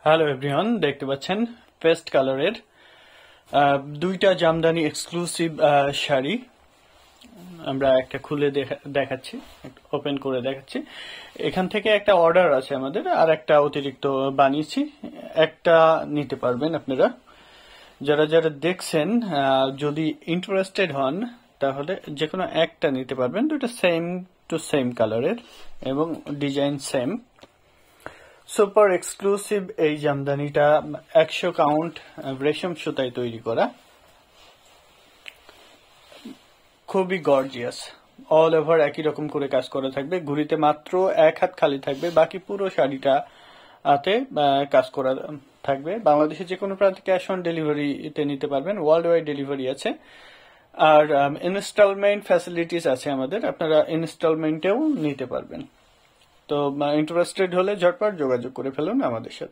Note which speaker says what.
Speaker 1: Hello everyone, দেখতে পাচ্ছেন paste কালারের দুইটা জামদানি এক্সক্লুসিভ শাড়ি। আমরা একটা খুলে দেখাচ্ছি, ওপেন করে দেখাচ্ছি। এখান থেকে একটা অর্ডার আছে আমাদের, আর একটা অতিরিক্ত বানিয়েছি। একটা নিতে পারবেন আপনারা, যারা যারা দেখছেন। যদি ইন্টারেস্টেড হন তাহলে যে কোনো একটা নিতে পারবেন। দুটো সেম টু সেম কালারের এবং ডিজাইন সেম। সুপার এক্সক্লুসিভ এই জামদানিটা 100 কাউন্ট রেশম সুতায় তৈরি করা, খুবই গর্জিয়াস। অল ওভার একই রকম করে কাজ করা থাকবে। ঘুড়িতে মাত্র এক হাত খালি থাকবে, বাকি পুরো শাড়িটা হাতে কাজ করা থাকবে। বাংলাদেশে যে কোনো প্রান্তে ক্যাশ অন ডেলিভারিতে নিতে পারবেন, ওয়ার্ল্ড ওয়াইড ডেলিভারি আছে। আর ইনস্টলমেন্ট ফ্যাসিলিটিস আছে আমাদের, আপনারা ইনস্টলমেন্টেও নিতে পারবেন। তো ইন্টারেস্টেড হলে ঝটপট যোগাযোগ করে ফেলুন আমাদের সাথে।